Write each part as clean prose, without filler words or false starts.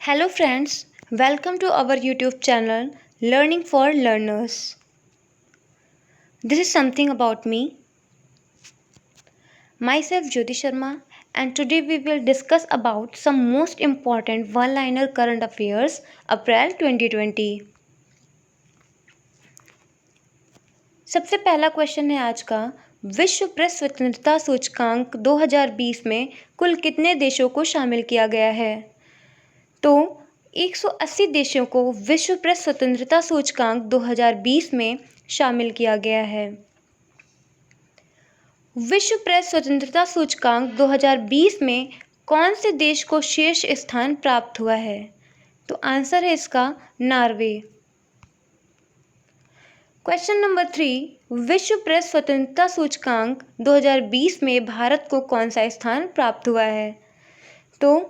Hello friends, welcome to our YouTube channel Learning for Learners. This is something about me, myself Jyoti Sharma, and today we will discuss about some most important one-liner current affairs April 2020. सबसे पहला question है आज का, विश्व press स्वतंत्रता सूचकांक 2020 में कुल कितने देशों को शामिल किया गया है? तो 180 देशों को विश्व प्रेस स्वतंत्रता सूचकांक 2020 में शामिल किया गया है। विश्व प्रेस स्वतंत्रता सूचकांक 2020 में कौन से देश को शीर्ष स्थान प्राप्त हुआ है? तो आंसर है इसका नॉर्वे। क्वेश्चन नंबर 3, विश्व प्रेस स्वतंत्रता सूचकांक 2020 में भारत को कौन सा स्थान प्राप्त हुआ है? तो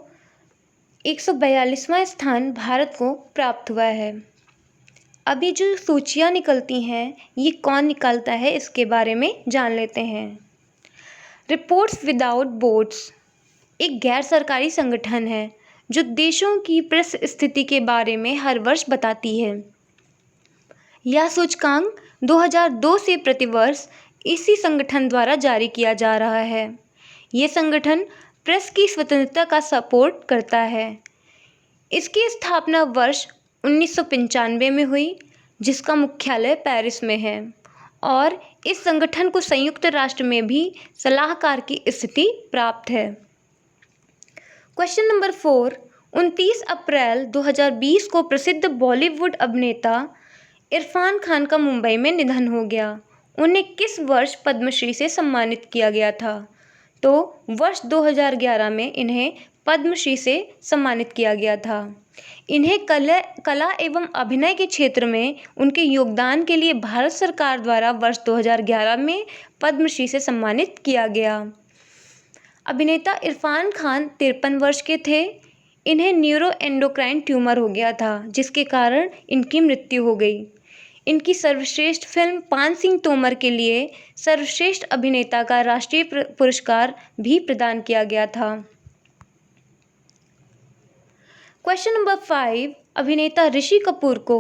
142वां स्थान भारत को प्राप्त हुआ है। अभी जो सूचियां निकलती हैं ये कौन निकालता है इसके बारे में जान लेते हैं। रिपोर्ट्स विदाउट बॉर्डर्स एक गैर सरकारी संगठन है जो देशों की प्रेस स्थिति के बारे में हर वर्ष बताती है। यह सूचकांक 2002 से प्रतिवर्ष इसी संगठन द्वारा जारी किया जा रहा है। ये संगठन प्रेस की स्वतंत्रता का सपोर्ट करता है। इसकी स्थापना वर्ष 1995 में हुई, जिसका मुख्यालय पेरिस में है और इस संगठन को संयुक्त राष्ट्र में भी सलाहकार की स्थिति प्राप्त है। क्वेश्चन नंबर 4, 29 अप्रैल 2020 को प्रसिद्ध बॉलीवुड अभिनेता इरफान खान का मुंबई में निधन हो गया। उन्हें किस वर्ष पद्मश्री से सम्मानित किया गया था? तो वर्ष 2011 में इन्हें पद्मश्री से सम्मानित किया गया था। इन्हें कला एवं अभिनय के क्षेत्र में उनके योगदान के लिए भारत सरकार द्वारा वर्ष 2011 में पद्मश्री से सम्मानित किया गया। अभिनेता इरफान खान 53 वर्ष के थे। इन्हें न्यूरो एंडोक्राइन ट्यूमर हो गया था, जिसके कारण इनकी मृत्यु हो गई। इनकी सर्वश्रेष्ठ फिल्म पान सिंह तोमर के लिए सर्वश्रेष्ठ अभिनेता का राष्ट्रीय पुरस्कार भी प्रदान किया गया था। क्वेश्चन नंबर 5, अभिनेता ऋषि कपूर को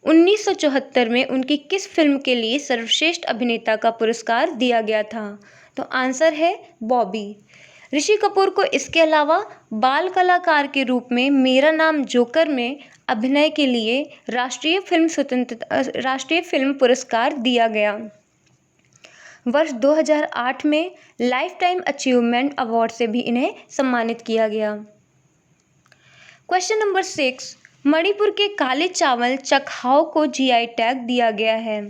1974 में उनकी किस फिल्म के लिए सर्वश्रेष्ठ अभिनेता का पुरस्कार दिया गया था? तो आंसर है बॉबी। ऋषि कपूर को इसके अलावा बाल कलाकार के रूप में मेरा नाम जोकर में अभिनय के लिए राष्ट्रीय फिल्म पुरस्कार दिया गया। वर्ष 2008 में लाइफ टाइम अचीवमेंट अवार्ड से भी इन्हें सम्मानित किया गया। क्वेश्चन नंबर 6, मणिपुर के काले चावल चकहाव को जीआई टैग दिया गया है।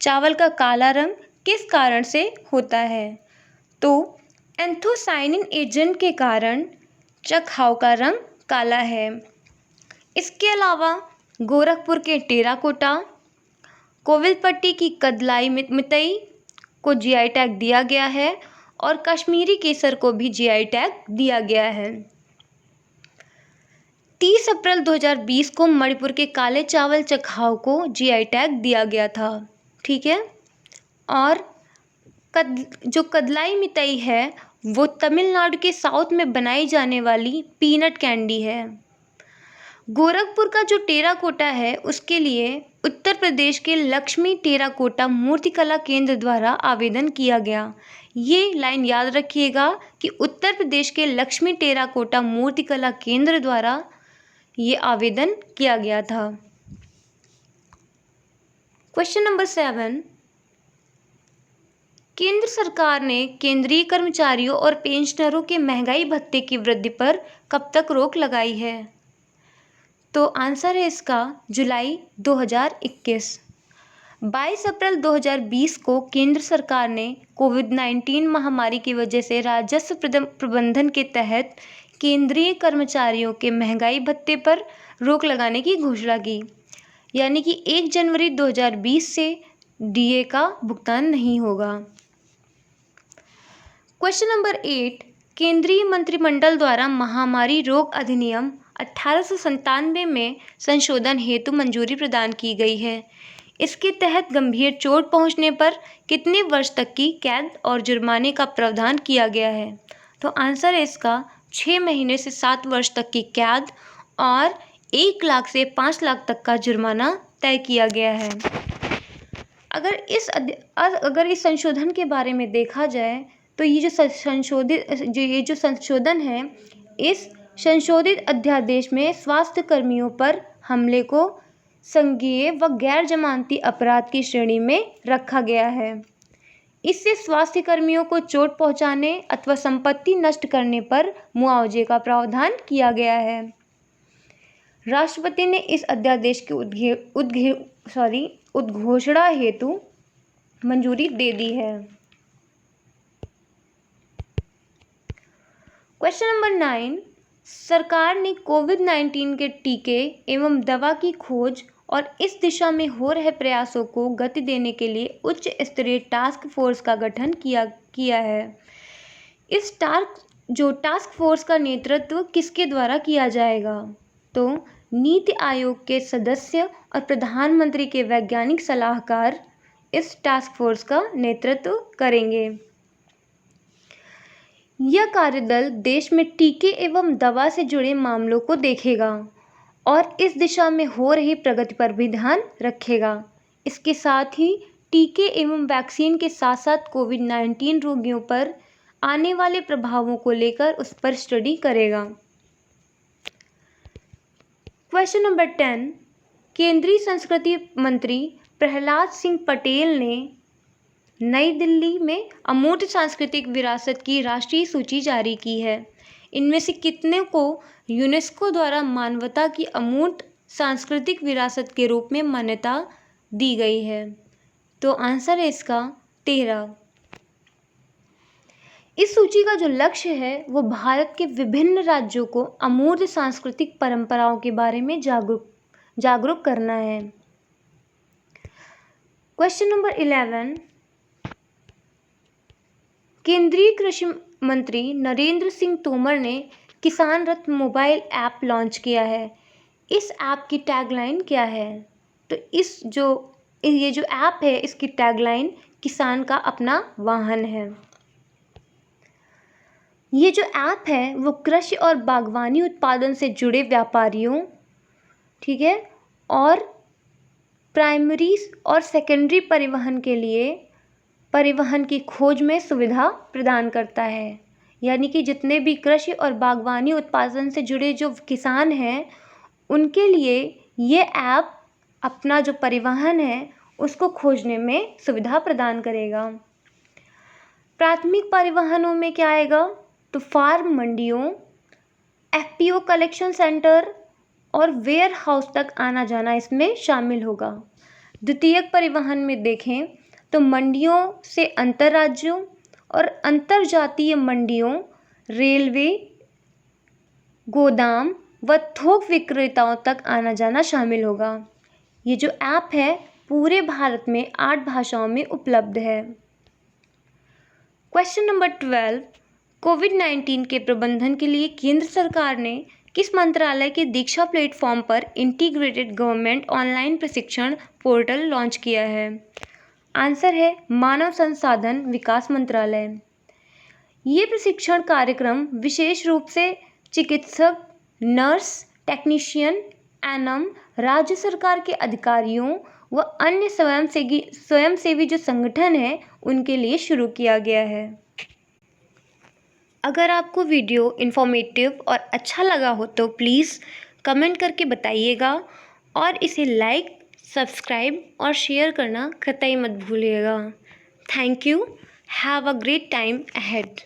चावल का काला रंग किस कारण से होता है? तो एंथोसाइनिन एजेंट के कारण चकहाव का रंग काला है। इसके अलावा गोरखपुर के टेराकोटा, कोविलपट्टी की कदलाई मितई को जीआई टैग दिया गया है और कश्मीरी केसर को भी जीआई टैग दिया गया है। 30 अप्रैल 2020 को मणिपुर के काले चावल चकहाव को जीआई टैग दिया गया था। ठीक है। और जो कदलाई मितई है वो तमिलनाडु के साउथ में बनाई जाने वाली पीनट कैंडी है। गोरखपुर का जो टेराकोटा है उसके लिए उत्तर प्रदेश के लक्ष्मी टेराकोटा मूर्तिकला केंद्र द्वारा आवेदन किया गया। ये लाइन याद रखिएगा कि उत्तर प्रदेश के लक्ष्मी टेराकोटा मूर्तिकला केंद्र द्वारा ये आवेदन किया गया था। क्वेश्चन नंबर 7, केंद्र सरकार ने केंद्रीय कर्मचारियों और पेंशनरों के महंगाई भत्ते की वृद्धि पर कब तक रोक लगाई है? तो आंसर है इसका जुलाई 2021। 22 अप्रैल 2020 को केंद्र सरकार ने कोविड-19 महामारी की वजह से राजस्व प्रबंधन के तहत केंद्रीय कर्मचारियों के महंगाई भत्ते पर रोक लगाने की घोषणा की, यानी कि 1 जनवरी 2020 से डीए का भुगतान नहीं होगा। क्वेश्चन नंबर 8, केंद्रीय मंत्रिमंडल द्वारा महामारी रोग अधिनियम 1897 में संशोधन हेतु मंजूरी प्रदान की गई है। इसके तहत गंभीर चोट पहुंचने पर कितने वर्ष तक की कैद और जुर्माने का प्रावधान किया गया है? तो आंसर है इसका 6 महीने से 7 वर्ष तक की कैद और 1 लाख से 5 लाख तक का जुर्माना तय किया गया है। अगर इस संशोधन के बारे में देखा जाए तो ये जो संशोधन है, इस संशोधित अध्यादेश में स्वास्थ्य कर्मियों पर हमले को संज्ञेय व गैर जमानती अपराध की श्रेणी में रखा गया है। इससे स्वास्थ्य कर्मियों को चोट पहुंचाने अथवा संपत्ति नष्ट करने पर मुआवजे का प्रावधान किया गया है। राष्ट्रपति ने इस अध्यादेश की उद्घोषणा हेतु मंजूरी दे दी है। क्वेश्चन नंबर 9, सरकार ने कोविड-19 के टीके एवं दवा की खोज और इस दिशा में हो रहे प्रयासों को गति देने के लिए उच्च स्तरीय टास्क फोर्स का गठन किया है। इस टास्क फोर्स का नेतृत्व किसके द्वारा किया जाएगा? तो नीति आयोग के सदस्य और प्रधानमंत्री के वैज्ञानिक सलाहकार इस टास्क फोर्स का नेतृत्व करेंगे। यह कार्यदल देश में टीके एवं दवा से जुड़े मामलों को देखेगा और इस दिशा में हो रही प्रगति पर भी ध्यान रखेगा। इसके साथ ही टीके एवं वैक्सीन के साथ साथ कोविड-19 रोगियों पर आने वाले प्रभावों को लेकर उस पर स्टडी करेगा। क्वेश्चन नंबर 10, केंद्रीय संस्कृति मंत्री प्रहलाद सिंह पटेल ने नई दिल्ली में अमूर्त सांस्कृतिक विरासत की राष्ट्रीय सूची जारी की है। इनमें से कितने को यूनेस्को द्वारा मानवता की अमूर्त सांस्कृतिक विरासत के रूप में मान्यता दी गई है? तो आंसर है इसका 13। इस सूची का जो लक्ष्य है वो भारत के विभिन्न राज्यों को अमूर्त सांस्कृतिक परंपराओं के बारे में जागरूक करना है। क्वेश्चन नंबर 11, केंद्रीय कृषि मंत्री नरेंद्र सिंह तोमर ने किसान रथ मोबाइल ऐप लॉन्च किया है। इस ऐप की टैगलाइन क्या है? तो ये जो ऐप है इसकी टैगलाइन किसान का अपना वाहन है। ये जो ऐप है वो कृषि और बागवानी उत्पादन से जुड़े व्यापारियों, ठीक है, और प्राइमरी और सेकेंडरी परिवहन के लिए परिवहन की खोज में सुविधा प्रदान करता है। यानी कि जितने भी कृषि और बागवानी उत्पादन से जुड़े जो किसान हैं उनके लिए ये ऐप अपना जो परिवहन है उसको खोजने में सुविधा प्रदान करेगा। प्राथमिक परिवहनों में क्या आएगा? तो फार्म मंडियों, एफपीओ कलेक्शन सेंटर और वेयर हाउस तक आना जाना इसमें शामिल होगा। द्वितीयक परिवहन में देखें तो मंडियों से अंतर राज्यों और अंतर्जातीय मंडियों, रेलवे, गोदाम व थोक विक्रेताओं तक आना जाना शामिल होगा। ये जो ऐप है पूरे भारत में 8 भाषाओं में उपलब्ध है। क्वेश्चन नंबर 12, कोविड-19 के प्रबंधन के लिए केंद्र सरकार ने किस मंत्रालय के दीक्षा प्लेटफॉर्म पर इंटीग्रेटेड गवर्नमेंट ऑनलाइन प्रशिक्षण पोर्टल लॉन्च किया है? आंसर है मानव संसाधन विकास मंत्रालय। ये प्रशिक्षण कार्यक्रम विशेष रूप से चिकित्सक, नर्स, टेक्नीशियन एवं राज्य सरकार के अधिकारियों व अन्य स्वयंसेवी जो संगठन हैं उनके लिए शुरू किया गया है। अगर आपको वीडियो इन्फॉर्मेटिव और अच्छा लगा हो तो प्लीज़ कमेंट करके बताइएगा और इसे लाइक, सब्सक्राइब और शेयर करना कतई मत भूलिएगा। Thank you. Have a great time ahead.